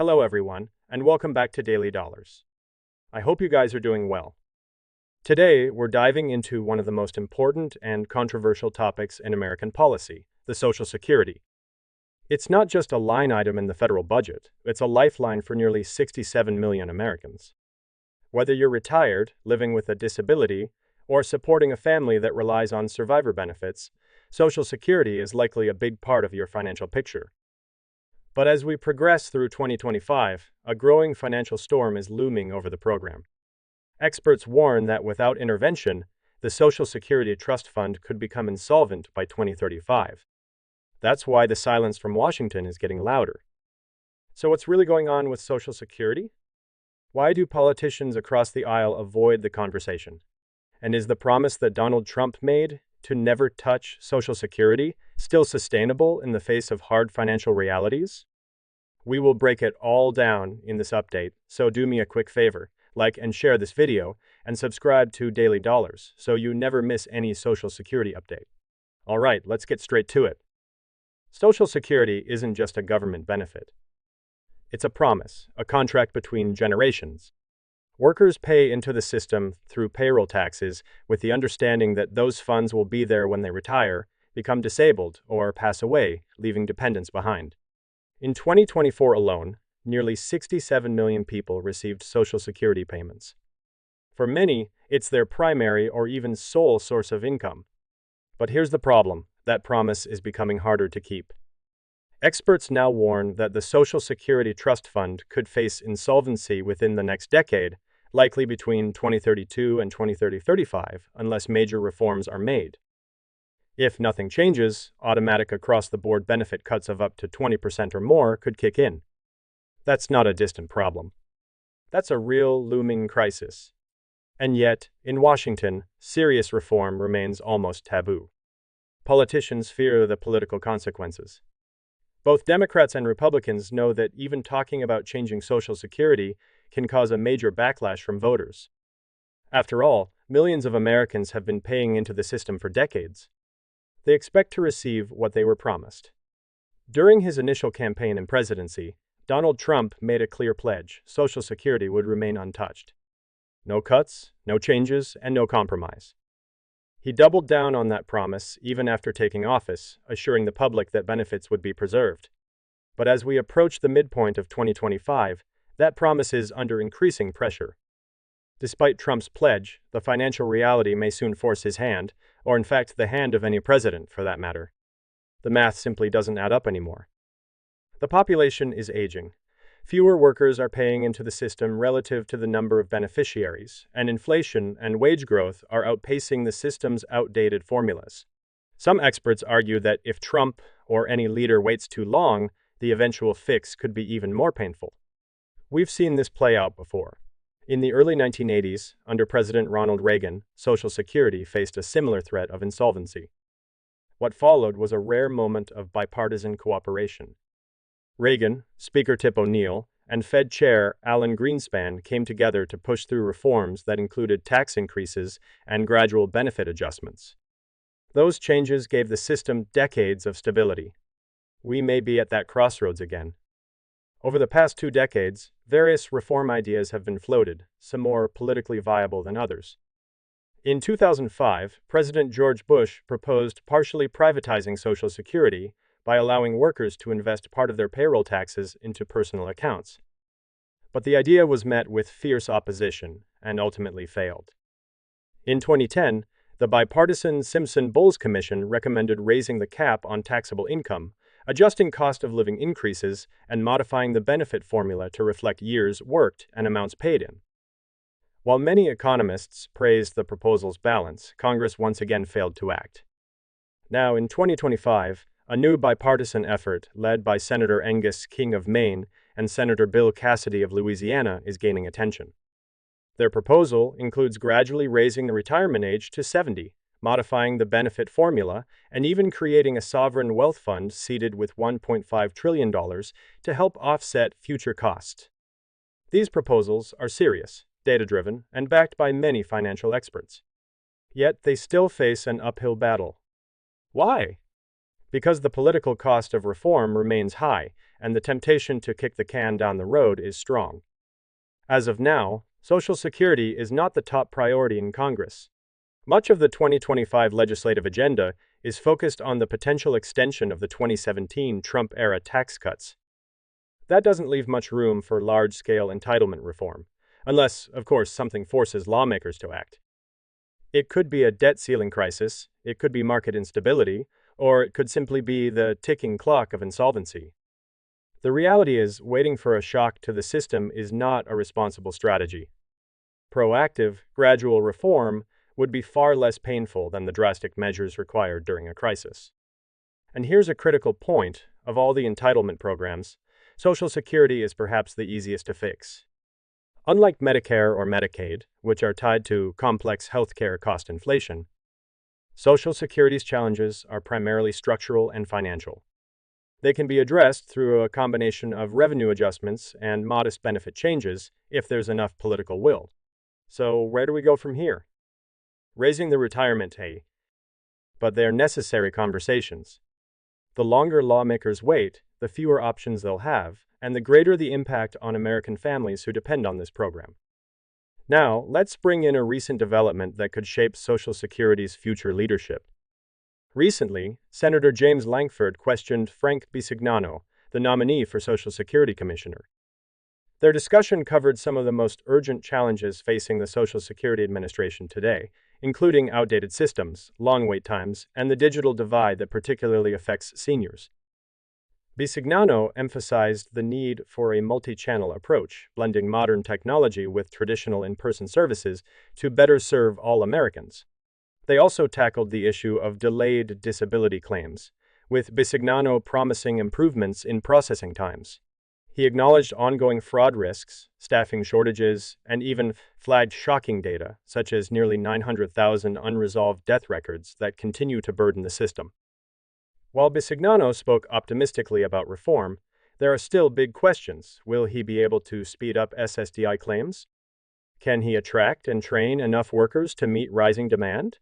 Hello everyone, and welcome back to Daily Dollars. I hope you guys are doing well. Today, we're diving into one of the most important and controversial topics in American policy, the Social Security. It's not just a line item in the federal budget, it's a lifeline for nearly 67 million Americans. Whether you're retired, living with a disability, or supporting a family that relies on survivor benefits, Social Security is likely a big part of your financial picture. But as we progress through 2025, a growing financial storm is looming over the program. Experts warn that without intervention, the Social Security Trust Fund could become insolvent by 2035. That's why the silence from Washington is getting louder. So what's really going on with Social Security? Why do politicians across the aisle avoid the conversation? And is the promise that Donald Trump made to never touch Social Security still sustainable in the face of hard financial realities? We will break it all down in this update, so do me a quick favor, like and share this video, and subscribe to Daily Dollars so you never miss any Social Security update. Alright, let's get straight to it. Social Security isn't just a government benefit. It's a promise, a contract between generations. Workers pay into the system through payroll taxes with the understanding that those funds will be there when they retire, become disabled, or pass away, leaving dependents behind. In 2024 alone, nearly 67 million people received Social Security payments. For many, it's their primary or even sole source of income. But here's the problem: that promise is becoming harder to keep. Experts now warn that the Social Security Trust Fund could face insolvency within the next decade, likely between 2032 and 2035, unless major reforms are made. If nothing changes, automatic across-the-board benefit cuts of up to 20% or more could kick in. That's not a distant problem. That's a real looming crisis. And yet, in Washington, serious reform remains almost taboo. Politicians fear the political consequences. Both Democrats and Republicans know that even talking about changing Social Security can cause a major backlash from voters. After all, millions of Americans have been paying into the system for decades. They expect to receive what they were promised. During his initial campaign and presidency, Donald Trump made a clear pledge: Social Security would remain untouched. No cuts, no changes, and no compromise. He doubled down on that promise even after taking office, assuring the public that benefits would be preserved. But as we approach the midpoint of 2025, that promise is under increasing pressure. Despite Trump's pledge, the financial reality may soon force his hand, or in fact the hand of any president for that matter. The math simply doesn't add up anymore. The population is aging. Fewer workers are paying into the system relative to the number of beneficiaries, and inflation and wage growth are outpacing the system's outdated formulas. Some experts argue that if Trump or any leader waits too long, the eventual fix could be even more painful. We've seen this play out before. In the early 1980s, under President Ronald Reagan, Social Security faced a similar threat of insolvency. What followed was a rare moment of bipartisan cooperation. Reagan, Speaker Tip O'Neill, and Fed Chair Alan Greenspan came together to push through reforms that included tax increases and gradual benefit adjustments. Those changes gave the system decades of stability. We may be at that crossroads again. Over the past 2 decades, various reform ideas have been floated, some more politically viable than others. In 2005, President George Bush proposed partially privatizing Social Security by allowing workers to invest part of their payroll taxes into personal accounts. But the idea was met with fierce opposition and ultimately failed. In 2010, the bipartisan Simpson-Bowles Commission recommended raising the cap on taxable income, adjusting cost of living increases, and modifying the benefit formula to reflect years worked and amounts paid in. While many economists praised the proposal's balance, Congress once again failed to act. Now, in 2025, a new bipartisan effort led by Senator Angus King of Maine and Senator Bill Cassidy of Louisiana is gaining attention. Their proposal includes gradually raising the retirement age to 70, modifying the benefit formula, and even creating a sovereign wealth fund seeded with $1.5 trillion to help offset future costs. These proposals are serious, data-driven, and backed by many financial experts. Yet they still face an uphill battle. Why? Because the political cost of reform remains high, and the temptation to kick the can down the road is strong. As of now, Social Security is not the top priority in Congress. Much of the 2025 legislative agenda is focused on the potential extension of the 2017 Trump-era tax cuts. That doesn't leave much room for large-scale entitlement reform, unless, of course, something forces lawmakers to act. It could be a debt ceiling crisis, it could be market instability, or it could simply be the ticking clock of insolvency. The reality is, waiting for a shock to the system is not a responsible strategy. Proactive, gradual reform would be far less painful than the drastic measures required during a crisis. And here's a critical point: of all the entitlement programs, Social Security is perhaps the easiest to fix. Unlike Medicare or Medicaid, which are tied to complex healthcare cost inflation, Social Security's challenges are primarily structural and financial. They can be addressed through a combination of revenue adjustments and modest benefit changes if there's enough political will. So where do we go from here? Raising the retirement age, but they're necessary conversations. The longer lawmakers wait, the fewer options they'll have, and the greater the impact on American families who depend on this program. Now, let's bring in a recent development that could shape Social Security's future leadership. Recently, Senator James Lankford questioned Frank Bisignano, the nominee for Social Security Commissioner. Their discussion covered some of the most urgent challenges facing the Social Security Administration today, including outdated systems, long wait times, and the digital divide that particularly affects seniors. Bisignano emphasized the need for a multi-channel approach, blending modern technology with traditional in-person services to better serve all Americans. They also tackled the issue of delayed disability claims, with Bisignano promising improvements in processing times. He acknowledged ongoing fraud risks, staffing shortages, and even flagged shocking data, such as nearly 900,000 unresolved death records that continue to burden the system. While Bisignano spoke optimistically about reform, there are still big questions. Will he be able to speed up SSDI claims? Can he attract and train enough workers to meet rising demand?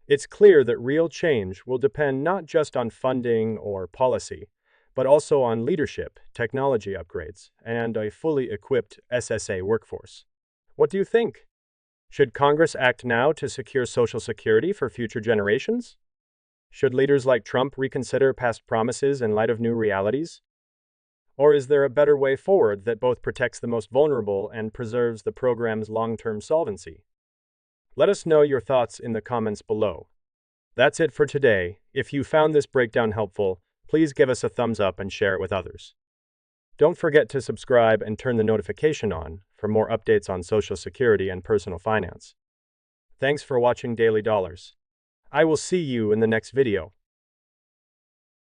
It's clear that real change will depend not just on funding or policy, but also on leadership, technology upgrades, and a fully equipped SSA workforce. What do you think? Should Congress act now to secure Social Security for future generations? Should leaders like Trump reconsider past promises in light of new realities? Or is there a better way forward that both protects the most vulnerable and preserves the program's long-term solvency? Let us know your thoughts in the comments below. That's it for today. If you found this breakdown helpful, please give us a thumbs up and share it with others. Don't forget to subscribe and turn the notification on for more updates on Social Security and personal finance. Thanks for watching Daily Dollars. I will see you in the next video.